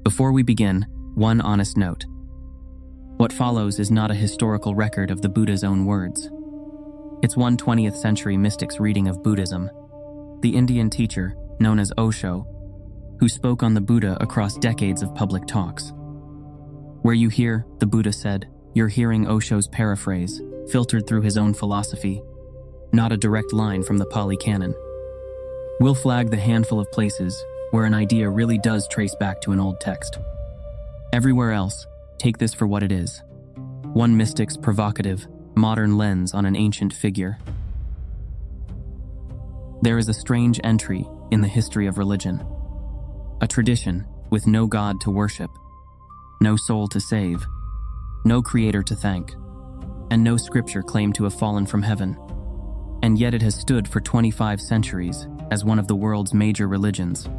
Before we begin, one honest note. What follows is not a historical record of the Buddha's own words. It's one 20th century mystic's reading of Buddhism, the Indian teacher, known as Osho, who spoke on the Buddha across decades of public talks. Where you hear, the Buddha said, you're hearing Osho's paraphrase, filtered through his own philosophy, not a direct line from the Pali Canon. We'll flag the handful of places where an idea really does trace back to an old text. Everywhere else, take this for what it is. One mystic's provocative, modern lens on an ancient figure. There is a strange entry in the history of religion. A tradition with no God to worship, no soul to save, no creator to thank, and no scripture claimed to have fallen from heaven. And yet it has stood for 25 centuries as one of the world's major religions.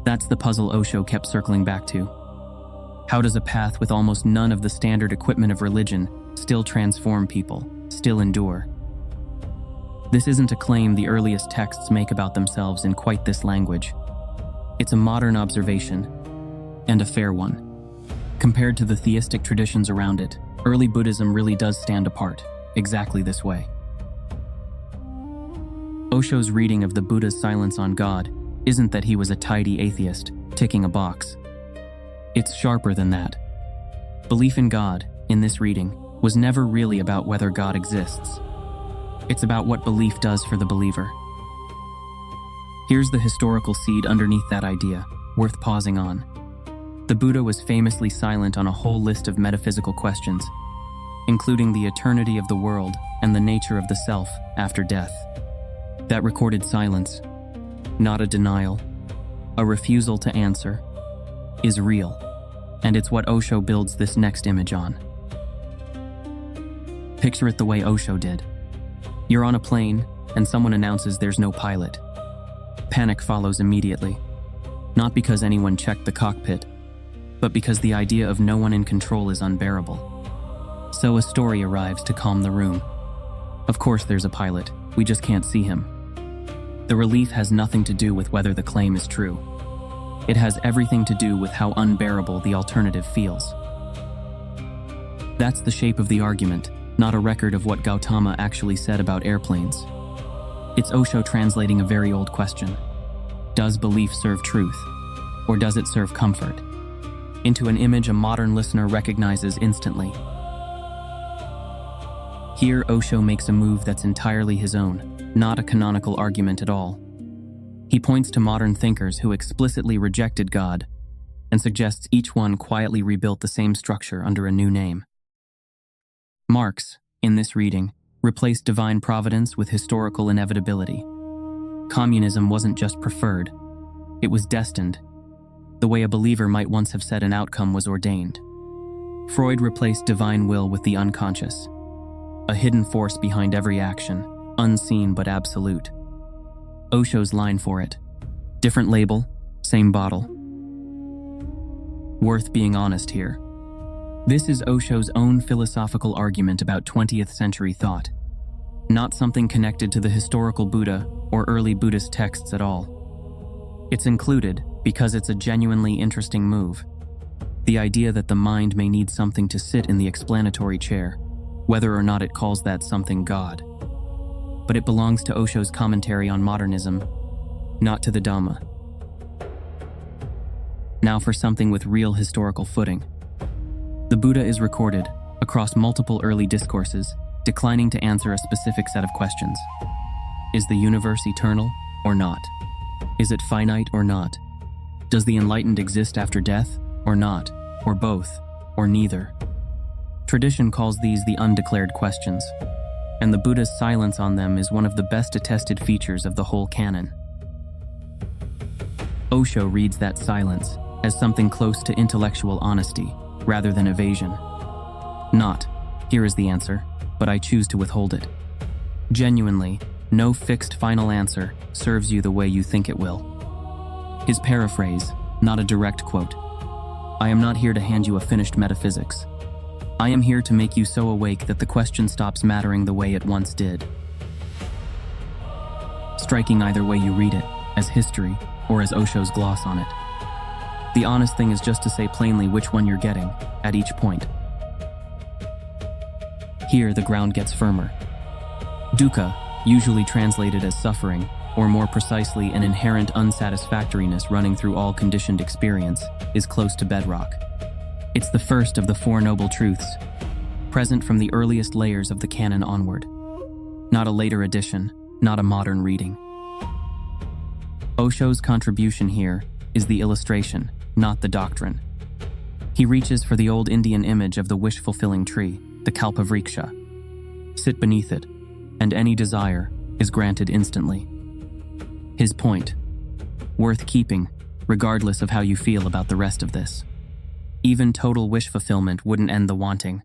That's the puzzle Osho kept circling back to. How does a path with almost none of the standard equipment of religion still transform people, still endure? This isn't a claim the earliest texts make about themselves in quite this language. It's a modern observation, and a fair one. Compared to the theistic traditions around it, early Buddhism really does stand apart, exactly this way. Osho's reading of the Buddha's silence on God isn't that he was a tidy atheist, ticking a box. It's sharper than that. Belief in God, in this reading, was never really about whether God exists. It's about what belief does for the believer. Here's the historical seed underneath that idea, worth pausing on. The Buddha was famously silent on a whole list of metaphysical questions, including the eternity of the world and the nature of the self after death. That recorded silence, not a denial, a refusal to answer, is real, and it's what Osho builds this next image on. Picture it the way Osho did. You're on a plane, and someone announces there's no pilot. Panic follows immediately, not because anyone checked the cockpit, but because the idea of no one in control is unbearable. So a story arrives to calm the room. Of course there's a pilot, we just can't see him. The relief has nothing to do with whether the claim is true. It has everything to do with how unbearable the alternative feels. That's the shape of the argument, not a record of what Gautama actually said about airplanes. It's Osho translating a very old question. Does belief serve truth, or does it serve comfort? Into an image a modern listener recognizes instantly. Here, Osho makes a move that's entirely his own, not a canonical argument at all. He points to modern thinkers who explicitly rejected God and suggests each one quietly rebuilt the same structure under a new name. Marx, in this reading, replaced divine providence with historical inevitability. Communism wasn't just preferred, it was destined, the way a believer might once have said an outcome was ordained. Freud replaced divine will with the unconscious, a hidden force behind every action, unseen but absolute. Osho's line for it. Different label, same bottle. Worth being honest here. This is Osho's own philosophical argument about 20th century thought, not something connected to the historical Buddha or early Buddhist texts at all. It's included because it's a genuinely interesting move. The idea that the mind may need something to sit in the explanatory chair, whether or not it calls that something God. But it belongs to Osho's commentary on modernism, not to the Dhamma. Now for something with real historical footing. The Buddha is recorded, across multiple early discourses, declining to answer a specific set of questions. Is the universe eternal or not? Is it finite or not? Does the enlightened exist after death or not? Or both, or neither? Tradition calls these the undeclared questions, and the Buddha's silence on them is one of the best attested features of the whole canon. Osho reads that silence as something close to intellectual honesty, rather than evasion. Not, here is the answer, but I choose to withhold it. Genuinely, no fixed final answer serves you the way you think it will. His paraphrase, not a direct quote. I am not here to hand you a finished metaphysics. I am here to make you so awake that the question stops mattering the way it once did. Striking either way you read it, as history or as Osho's gloss on it. The honest thing is just to say plainly which one you're getting at each point. Here, the ground gets firmer. Dukkha, usually translated as suffering, or more precisely an inherent unsatisfactoriness running through all conditioned experience, is close to bedrock. It's the first of the Four Noble Truths, present from the earliest layers of the canon onward. Not a later addition, not a modern reading. Osho's contribution here is the illustration, not the doctrine. He reaches for the old Indian image of the wish-fulfilling tree, the kalpavriksha. Sit beneath it, and any desire is granted instantly. His point, worth keeping, regardless of how you feel about the rest of this. Even total wish fulfillment wouldn't end the wanting.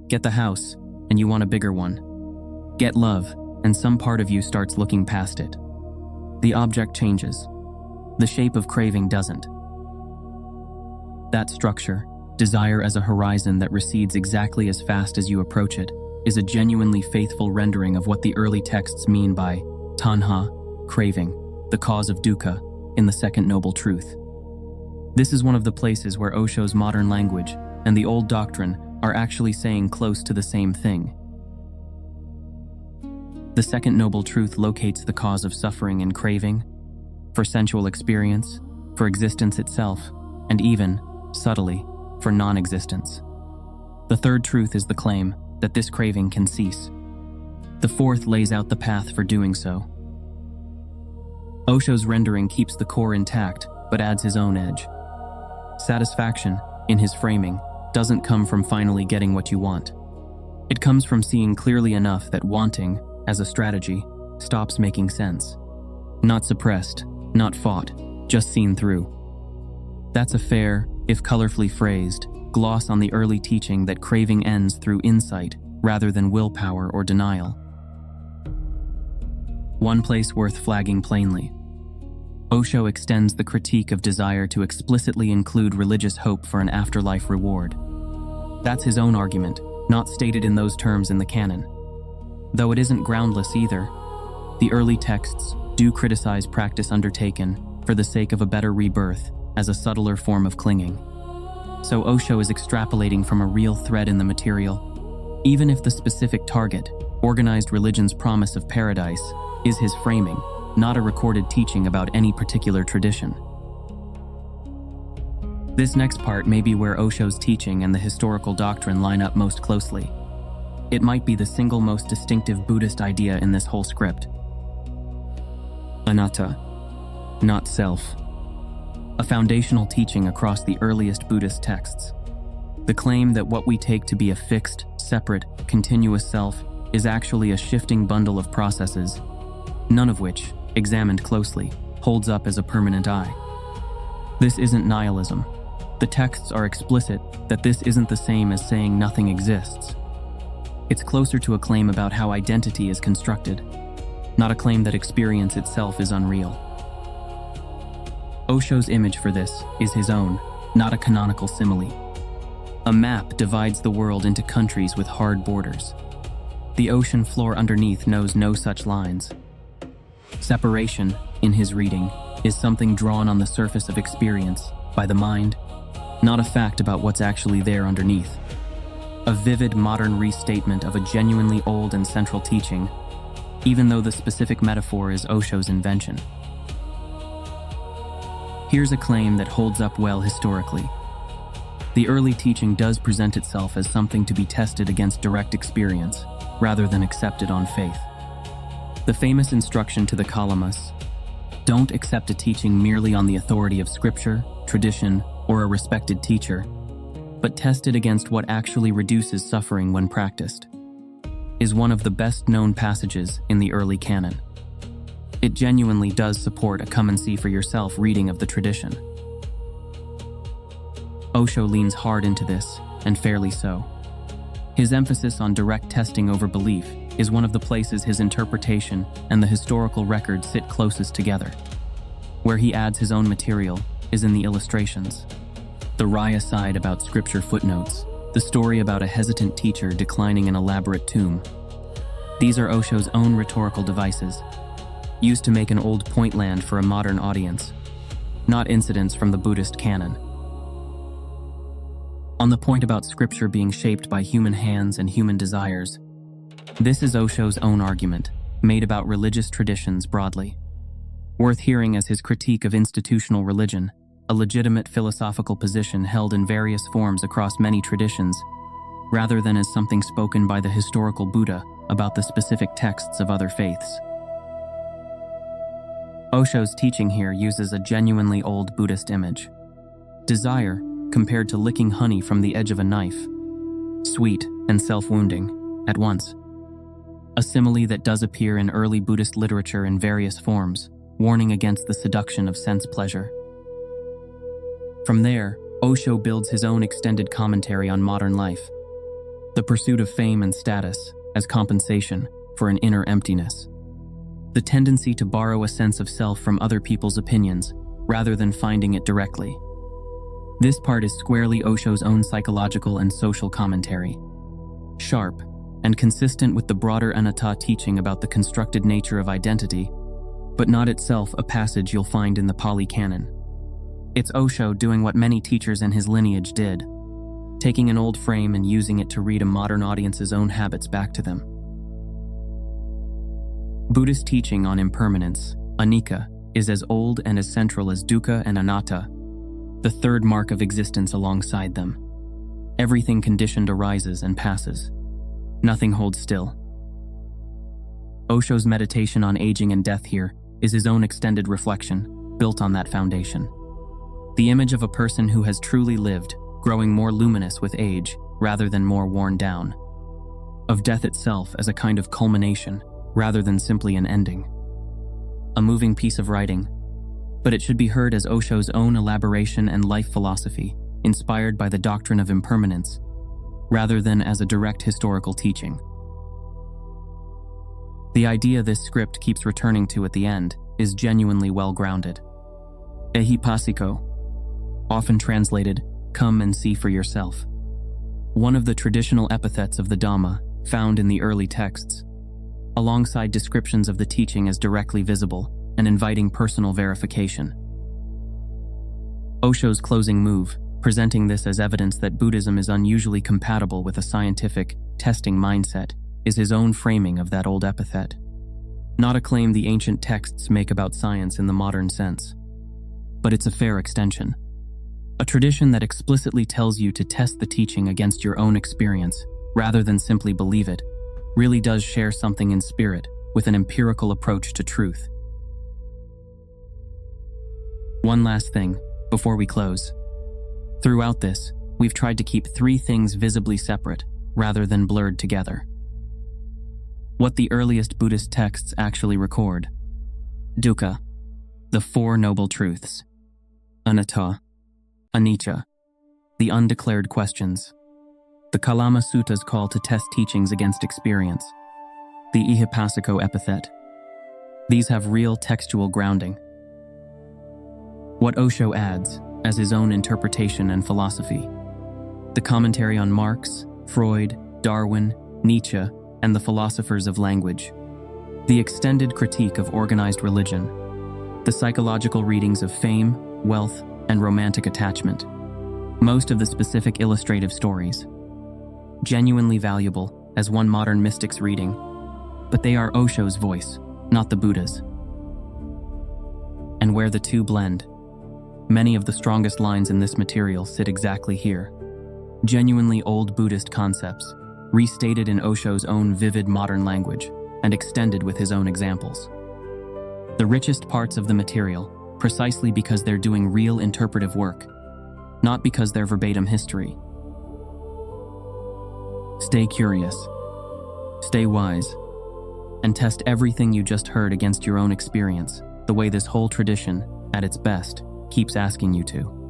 Get the house, and you want a bigger one. Get love, and some part of you starts looking past it. The object changes. The shape of craving doesn't. That structure, desire as a horizon that recedes exactly as fast as you approach it, is a genuinely faithful rendering of what the early texts mean by taṇhā, craving, the cause of dukkha, in the Second Noble Truth. This is one of the places where Osho's modern language and the old doctrine are actually saying close to the same thing. The Second Noble Truth locates the cause of suffering and craving, for sensual experience, for existence itself, and even, subtly, for non-existence. The third truth is the claim that this craving can cease. The fourth lays out the path for doing so. Osho's rendering keeps the core intact, but adds his own edge. Satisfaction, in his framing, doesn't come from finally getting what you want. It comes from seeing clearly enough that wanting, as a strategy, stops making sense. Not suppressed, not fought, just seen through. That's a fair, if colorfully phrased, gloss on the early teaching that craving ends through insight rather than willpower or denial. One place worth flagging plainly. Osho extends the critique of desire to explicitly include religious hope for an afterlife reward. That's his own argument, not stated in those terms in the canon. Though it isn't groundless either, the early texts do criticize practice undertaken for the sake of a better rebirth as a subtler form of clinging. So Osho is extrapolating from a real thread in the material, even if the specific target, organized religion's promise of paradise, is his framing, not a recorded teaching about any particular tradition. This next part may be where Osho's teaching and the historical doctrine line up most closely. It might be the single most distinctive Buddhist idea in this whole script. Anatta, not self. A foundational teaching across the earliest Buddhist texts. The claim that what we take to be a fixed, separate, continuous self is actually a shifting bundle of processes, none of which, examined closely, holds up as a permanent I. This isn't nihilism. The texts are explicit that this isn't the same as saying nothing exists. It's closer to a claim about how identity is constructed, not a claim that experience itself is unreal. Osho's image for this is his own, not a canonical simile. A map divides the world into countries with hard borders. The ocean floor underneath knows no such lines. Separation, in his reading, is something drawn on the surface of experience by the mind, not a fact about what's actually there underneath. A vivid modern restatement of a genuinely old and central teaching, even though the specific metaphor is Osho's invention. Here's a claim that holds up well historically. The early teaching does present itself as something to be tested against direct experience, rather than accepted on faith. The famous instruction to the Kalamas, don't accept a teaching merely on the authority of scripture, tradition, or a respected teacher, but test it against what actually reduces suffering when practiced, is one of the best-known passages in the early canon. It genuinely does support a come-and-see-for-yourself reading of the tradition. Osho leans hard into this, and fairly so. His emphasis on direct testing over belief is one of the places his interpretation and the historical record sit closest together. Where he adds his own material is in the illustrations. The Raya side about scripture footnotes, the story about a hesitant teacher declining an elaborate tomb. These are Osho's own rhetorical devices, used to make an old point land for a modern audience. not incidents from the Buddhist canon. On the point about scripture being shaped by human hands and human desires, this is Osho's own argument, made about religious traditions broadly. Worth hearing as his critique of institutional religion, a legitimate philosophical position held in various forms across many traditions, rather than as something spoken by the historical Buddha about the specific texts of other faiths. Osho's teaching here uses a genuinely old Buddhist image. Desire, compared to licking honey from the edge of a knife, sweet and self-wounding, at once. A simile that does appear in early Buddhist literature in various forms, warning against the seduction of sense pleasure. From there, Osho builds his own extended commentary on modern life, the pursuit of fame and status as compensation for an inner emptiness, the tendency to borrow a sense of self from other people's opinions rather than finding it directly. This part is squarely Osho's own psychological and social commentary, sharp and consistent with the broader Anatta teaching about the constructed nature of identity, but not itself a passage you'll find in the Pali Canon. It's Osho doing what many teachers in his lineage did, taking an old frame and using it to read a modern audience's own habits back to them. Buddhist teaching on impermanence, Anicca, is as old and as central as Dukkha and Anatta, the third mark of existence alongside them. Everything conditioned arises and passes. Nothing holds still. Osho's meditation on aging and death here is his own extended reflection, built on that foundation. The image of a person who has truly lived, growing more luminous with age rather than more worn down. Of death itself as a kind of culmination rather than simply an ending. A moving piece of writing, but it should be heard as Osho's own elaboration and life philosophy, inspired by the doctrine of impermanence, rather than as a direct historical teaching. The idea this script keeps returning to at the end is genuinely well-grounded. Ehipassiko, often translated, "come and see for yourself," one of the traditional epithets of the Dhamma found in the early texts, alongside descriptions of the teaching as directly visible and inviting personal verification. Osho's closing move, presenting this as evidence that Buddhism is unusually compatible with a scientific, testing mindset, is his own framing of that old epithet. Not a claim the ancient texts make about science in the modern sense, but it's a fair extension. A tradition that explicitly tells you to test the teaching against your own experience, rather than simply believe it, really does share something in spirit with an empirical approach to truth. One last thing, before we close. Throughout this, we've tried to keep three things visibly separate, rather than blurred together. What the earliest Buddhist texts actually record: Dukkha, the Four Noble Truths; Anattā, Anicca, the undeclared questions; the Kalama Sutta's call to test teachings against experience; the Ehipassiko epithet. These have real textual grounding. What Osho adds, as his own interpretation and philosophy: the commentary on Marx, Freud, Darwin, Nietzsche, and the philosophers of language; the extended critique of organized religion; the psychological readings of fame, wealth, and romantic attachment; most of the specific illustrative stories. Genuinely valuable as one modern mystic's reading, but they are Osho's voice, not the Buddha's. And where the two blend, many of the strongest lines in this material sit exactly here. Genuinely old Buddhist concepts, restated in Osho's own vivid modern language, and extended with his own examples. The richest parts of the material, precisely because they're doing real interpretive work, not because they're verbatim history. Stay curious, stay wise, and test everything you just heard against your own experience, the way this whole tradition, at its best, keeps asking you to.